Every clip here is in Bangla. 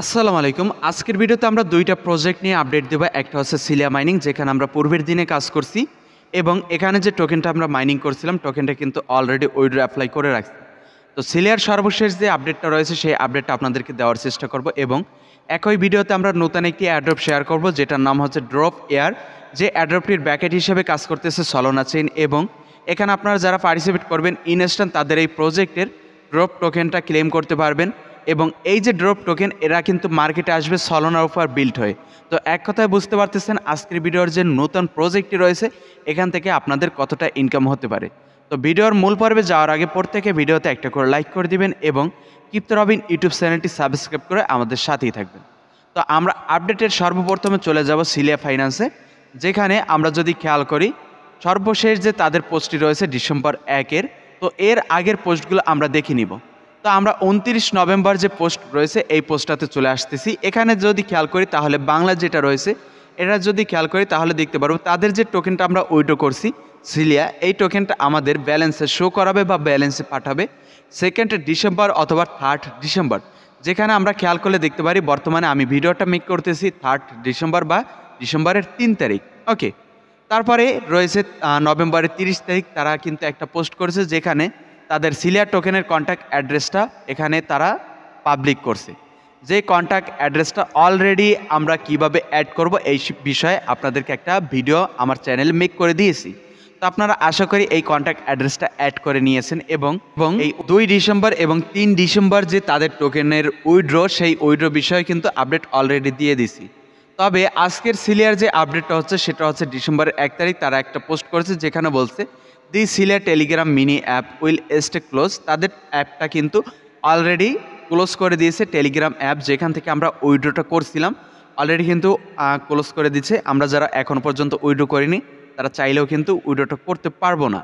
আসসালামু আলাইকুম। আজকের ভিডিওতে আমরা ২ টা প্রজেক্ট নিয়ে আপডেট দেব। একটা হচ্ছে সিলিয়া মাইনিং, যেখানে আমরা পূর্বের দিনে কাজ করছি এবং এখানে যে টোকেনটা আমরা মাইনিং করছিলাম, টোকেনটা কিন্তু অলরেডি উইথড্র এপ্লাই করে রাখছি। তো সিলিয়ার সর্বশেষ যে আপডেটটা রয়েছে, সেই আপডেটটা আপনাদেরকে দেওয়ার চেষ্টা করব এবং একই ভিডিওতে আমরা নতুন একটি অ্যাড্রপ শেয়ার করব, যেটার নাম হচ্ছে ড্রপ এয়ার। যে অ্যাড্রপটির ব্যাকেট হিসেবে কাজ করতেছে সলোনা চেইন এবং এখানে আপনারা যারা পার্টিসিপেট করবেন ইনস্ট্যান্ট তাদের এই প্রজেক্টের ড্রপ টোকেনটা ক্লেম করতে পারবেন। এবং এই যে ড্রপ টোকেন, এরা কিন্তু মার্কেটে আসবে সলোনার উপর বিল্ড হয়ে। তো এক কথায় বুঝতে পারতেছেন আজকের ভিডিওর যে নতুন প্রজেক্টটি রয়েছে, এখান থেকে আপনাদের কতটা ইনকাম হতে পারে। তো ভিডিওর মূল পর্বে যাওয়ার আগে প্রত্যেকে ভিডিওতে একটা করে লাইক করে দিবেন এবং ক্রিপ্টো রবিন ইউটিউব চ্যানেলটি সাবস্ক্রাইব করে আমাদের সাথেই থাকবেন। তো আমরা আপডেটের সর্বপ্রথমে চলে যাব সিলিয়া ফাইন্যান্সে, যেখানে আমরা যদি খেয়াল করি সর্বশেষ যে তাদের পোস্টটি রয়েছে ডিসেম্বর 1-এর। তো এর আগের পোস্টগুলো আমরা দেখে নিব। তো আমরা 29 নভেম্বর যে পোস্ট রয়েছে এই পোস্টটাতে চলে আসতেছি। এখানে যদি খেয়াল করি তাহলে বাংলা যেটা রয়েছে, এটা যদি খেয়াল করি তাহলে দেখতে পারবো তাদের যে টোকেনটা আমরা উইথড্র করছি সিলিয়া, এই টোকেনটা আমাদের ব্যালেন্সে শো করাবে বা ব্যালেন্সে পাঠাবে 2 ডিসেম্বর অথবা 3 ডিসেম্বর। যেখানে আমরা খেয়াল করলে দেখতে পারি বর্তমানে আমি ভিডিওটা মেক করতেছি 3 ডিসেম্বর বা ডিসেম্বরের 3 তারিখ। ওকে, তারপরে রয়েছে নভেম্বরের 30 তারিখ তারা কিন্তু একটা পোস্ট করেছে, যেখানে তাদের সিলিয়া টোকেনের কন্ট্যাক্ট অ্যাড্রেসটা এখানে তারা পাবলিক করছে। যে কন্ট্যাক্ট অ্যাড্রেসটা অলরেডি আমরা কিভাবে অ্যাড করব এই বিষয়ে আপনাদেরকে একটা ভিডিও আমার চ্যানেলে মেক করে দিয়েছি। তো আপনারা আশা করি এই কন্ট্যাক্ট অ্যাড্রেসটা অ্যাড করে নিয়েছেন এবং এই 2 ডিসেম্বর এবং 3 ডিসেম্বর যে তাদের টোকেনের উইথড্র, সেই উইথড্র বিষয়ে কিন্তু আপডেট অলরেডি দিয়ে দিছি। তবে আজকের সিলিয়ার যে আপডেটটা হচ্ছে সেটা হচ্ছে ডিসেম্বরের 1 তারিখ তারা একটা পোস্ট করেছে, যেখানে বলছে দি সিলিয়া Telegram mini app will stay close. তাদের অ্যাপটা কিন্তু অলরেডি ক্লোজ করে দিয়েছে। টেলিগ্রাম অ্যাপ যেখান থেকে আমরা উইথড্রটা করছিলাম অলরেডি কিন্তু ক্লোজ করে দিচ্ছে। আমরা যারা এখন পর্যন্ত উইথড্র করিনি তারা চাইলেও কিন্তু উইথড্রটা করতে পারবো না।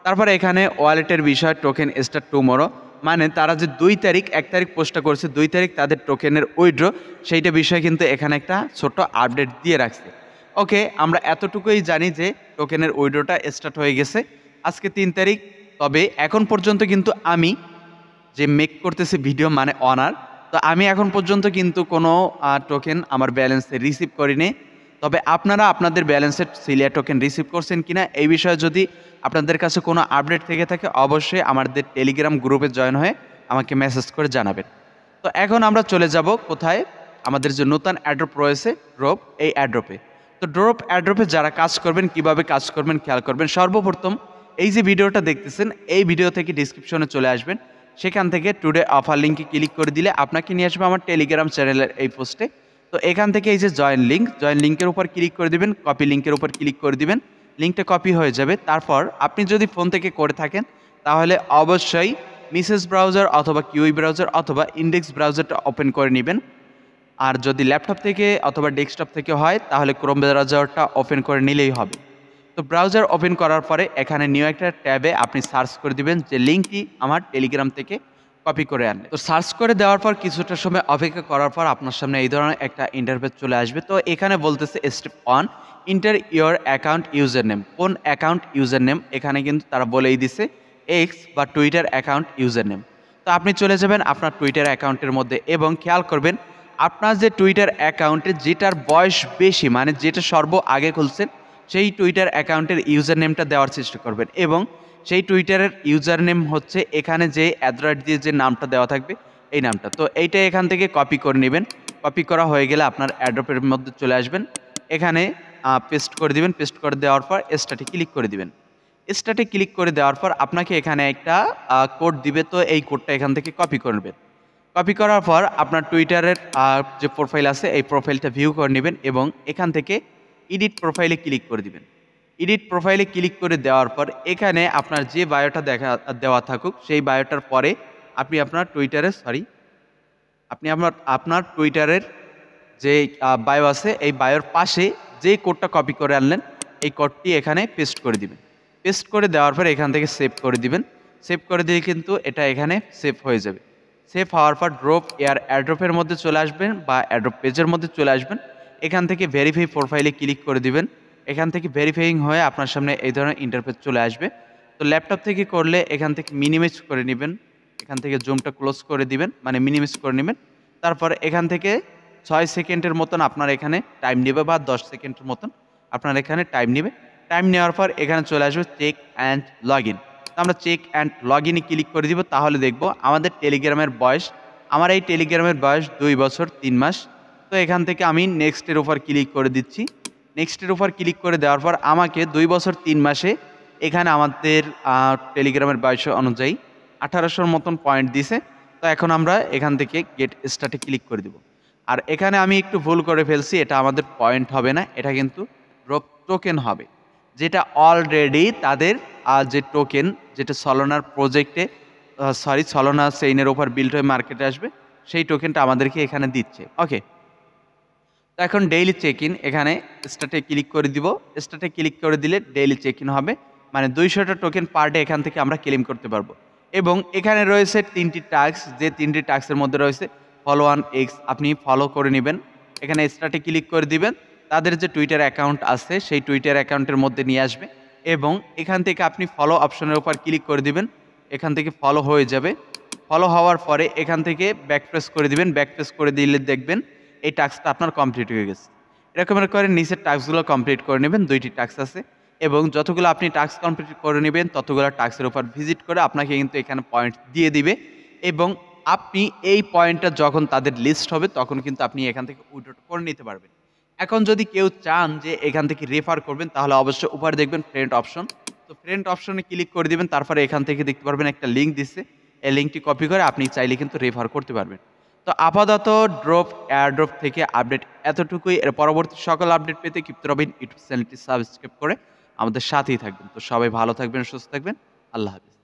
তারপরে এখানে ওয়ালেটের বিষয় টোকেন স্টার্ট টুমরো, মানে তারা যে 2 তারিখ 1 তারিখ পোস্টটা করছে, 2 তারিখ তাদের টোকেনের উইথড্র, সেইটা বিষয়ে কিন্তু এখানে একটা ছোট আপডেট দিয়ে রাখছে। ওকে, আমরা এতটুকুই জানি যে টোকেনের উইথড্রটা স্টার্ট হয়ে গেছে আজকে 3 তারিখ। তবে এখন পর্যন্ত কিন্তু আমি যে মেক করতেছি ভিডিও মানে অনার, তো আমি এখন পর্যন্ত কিন্তু কোনো টোকেন আমার ব্যালেন্সে রিসিভ করিনি। তবে আপনারা আপনাদের ব্যালেন্সের সিলিয়া টোকেন রিসিভ করছেন কিনা এই বিষয়ে যদি আপনাদের কাছে কোনো আপডেট থেকে থাকে, অবশ্যই আমাদের টেলিগ্রাম গ্রুপে জয়েন হয়ে আমাকে মেসেজ করে জানাবেন। তো এখন আমরা চলে যাব কোথায়, আমাদের যে নতুন অ্যাড্রপ রয়েছে ড্রপ, এই অ্যাড্রপে। তো ড্রপ অ্যাড্রপে যারা কাজ করবেন, কিভাবে কাজ করবেন খেয়াল করবেন। সর্বপ্রথম এই যে ভিডিওটা দেখতেছেন, এই ভিডিও থেকে ডিসক্রিপশনে চলে আসবেন, সেখান থেকে টুডে অফার লিঙ্কে ক্লিক করে দিলে আপনাকে নিয়ে আসবে আমার টেলিগ্রাম চ্যানেলের এই পোস্টে। তো এখান থেকে এই যে জয়েন লিঙ্কের উপর ক্লিক করে দিবেন, কপি লিঙ্কের উপর ক্লিক করে দিবেন, লিঙ্কটা কপি হয়ে যাবে। তারপর আপনি যদি ফোন থেকে করে থাকেন তাহলে অবশ্যই মিসেস ব্রাউজার অথবা কিউই ব্রাউজার অথবা ইন্ডেক্স ব্রাউজারটা ওপেন করে নেবেন। আর যদি ল্যাপটপ থেকে অথবা ডেস্কটপ থেকে হয় তাহলে ক্রোম ব্রাউজারটা ওপেন করে নিলেই হবে। তো ব্রাউজার ওপেন করার পরে এখানে নিউ একটা ট্যাবে আপনি সার্চ করে দিবেন যে লিঙ্কটি আমার টেলিগ্রাম থেকে কপি করে আনলে। তো সার্চ করে দেওয়ার পর কিছুটা সময় অপেক্ষা করার পর আপনার সামনে এই ধরনের একটা ইন্টারফেস চলে আসবে। তো এখানে বলতেছে step 1 inter your account user name. কোন অ্যাকাউন্ট ইউজার নেম, এখানে কিন্তু তারা বলেই দিছে এক্স বা টুইটার অ্যাকাউন্ট ইউজার নেম। তো আপনি চলে যাবেন আপনার টুইটার অ্যাকাউন্টের মধ্যে এবং খেয়াল করবেন আপনার যে টুইটার অ্যাকাউন্টে যেটার বয়স বেশি, মানে যেটা সর্ব আগে খুলছেন, সেই টুইটার অ্যাকাউন্টের ইউজার নেমটা দেওয়ার চেষ্টা করবেন এবং সেই টুইটারের ইউজার নেম হচ্ছে এখানে যে অ্যাড্রেস দিয়ে যে নামটা দেওয়া থাকবে এই নামটা। তো এইটা এখান থেকে কপি করে নেবেন। কপি করা হয়ে গেলে আপনার অ্যাড্রপের মধ্যে চলে আসবেন, এখানে পেস্ট করে দিবেন। পেস্ট করে দেওয়ার পর স্টার্টে ক্লিক করে দিবেন। স্টার্টে ক্লিক করে দেওয়ার পর আপনাকে এখানে একটা কোড দিবে, তো এই কোডটা এখান থেকে কপি করবেন। কপি করার পর আপনার টুইটারের যে প্রোফাইল আছে এই প্রোফাইলটা ভিউ করে নেবেন এবং এখান থেকে এডিট প্রোফাইলে ক্লিক করে দিবেন। এডিট প্রোফাইলে ক্লিক করে দেওয়ার পর এখানে আপনার যে বায়োটা দেওয়া থাকুক সেই বায়োটার পরে আপনি আপনার টুইটারের যে বায়ো আছে এই বায়োর পাশে যে কোডটা কপি করে আনলেন এই কোডটি এখানে পেস্ট করে দিবেন। পেস্ট করে দেওয়ার পর এখান থেকে সেভ করে দিবেন। সেভ করে দিয়ে কিন্তু এটা এখানে সেভ হয়ে যাবে। সেভ হওয়ার পর ড্রপ এয়ার অ্যাড্রপের মধ্যে চলে আসবেন বা অ্যাড্রপ পেজের মধ্যে চলে আসবেন। এখান থেকে ভেরিফাই প্রোফাইলে ক্লিক করে দিবেন। এখান থেকে ভেরিফাইং হয়ে আপনার সামনে এই ধরনের ইন্টারফেস চলে আসবে। তো ল্যাপটপ থেকে করলে এখান থেকে মিনিমাইজ করে নেবেন, এখান থেকে জুমটা ক্লোজ করে দিবেন, মানে মিনিমাইজ করে নেবেন। তারপর এখান থেকে 6 সেকেন্ডের মতন আপনার এখানে টাইম নেবে বা 10 সেকেন্ডের মতন আপনার এখানে টাইম নেবে। টাইম নেওয়ার পর এখানে চলে আসবে চেক অ্যান্ড লগ ইন। আমরা চেক অ্যান্ড লগ ইনে ক্লিক করে দিব, তাহলে দেখব আমাদের টেলিগ্রামের বয়স, আমার এই টেলিগ্রামের বয়স 2 বছর 3 মাস। তো এখান থেকে আমি নেক্সটের উপর ক্লিক করে দিচ্ছি। নেক্সটের উপর ক্লিক করে দেওয়ার পর আমাকে 2 বছর 3 মাসে এখানে আমাদের টেলিগ্রামের বয়স অনুযায়ী 1800-র মতন পয়েন্ট দিছে। তো এখন আমরা এখান থেকে গেট স্টার্টে ক্লিক করে দিব। আর এখানে আমি একটু ভুল করে ফেলছি, এটা আমাদের পয়েন্ট হবে না, এটা কিন্তু ড্রপ টোকেন হবে, যেটা অলরেডি তাদের যে টোকেন যেটা সলোনার প্রজেক্টে সলোনা চেইনের ওপর বিল্ড হয়ে মার্কেটে আসবে, সেই টোকেনটা আমাদেরকে এখানে দিচ্ছে। ওকে, তো এখন ডেইলি চেক ইন, এখানে স্টার্টে ক্লিক করে দিব। স্টার্টে ক্লিক করে দিলে ডেইলি চেক ইন হবে, মানে 200টা টোকেন পার ডে এখান থেকে আমরা ক্লেম করতে পারবো। এবং এখানে রয়েছে 3টি টাস্ক, যে 3টি টাস্কের মধ্যে রয়েছে ফলো অন এক্স, আপনি ফলো করে নেবেন। এখানে স্টার্টে ক্লিক করে দিবেন, তাদের যে টুইটার অ্যাকাউন্ট আছে সেই টুইটার অ্যাকাউন্টের মধ্যে নিয়ে আসবে এবং এখান থেকে আপনি ফলো অপশনের উপর ক্লিক করে দিবেন। এখান থেকে ফলো হয়ে যাবে। ফলো হওয়ার পরে এখান থেকে ব্যাক প্রেস করে দিবেন। ব্যাক প্রেস করে দিলে দেখবেন এই টাস্কটা আপনার কমপ্লিট হয়ে গেছে। এরকম করে নিচের টাস্কগুলো কমপ্লিট করে নেবেন। 2টি টাস্ক আছে এবং যতগুলো আপনি টাস্ক কমপ্লিট করে নেবেন ততগুলো টাস্কের উপর ভিজিট করে আপনাকে কিন্তু এখানে পয়েন্ট দিয়ে দিবে এবং আপনি এই পয়েন্টটা যখন তাদের লিস্ট হবে তখন কিন্তু আপনি এখান থেকে উইথড্র করে নিতে পারবেন। এখন যদি কেউ চান যে এখান থেকে রেফার করবেন তাহলে অবশ্যই উপরে দেখবেন ফ্রেন্ড অপশন, তো ফ্রেন্ড অপশনে ক্লিক করে দিবেন। তারপরে এখান থেকে দেখতে পারবেন একটা লিঙ্ক দিচ্ছে, এই লিঙ্কটি কপি করে আপনি চাইলে কিন্তু রেফার করতে পারবেন। তো আপাতত ড্রপ এয়ারড্রপ থেকে আপডেট এতটুকুই। এর পরবর্তী সকল আপডেট পেতে ক্রিপ্টো রবিন ইউটিউব চ্যানেলটি সাবস্ক্রাইব করে আমাদের সাথেই থাকবেন। তো সবাই ভালো থাকবেন, সুস্থ থাকবেন, আল্লাহ হাফেজ।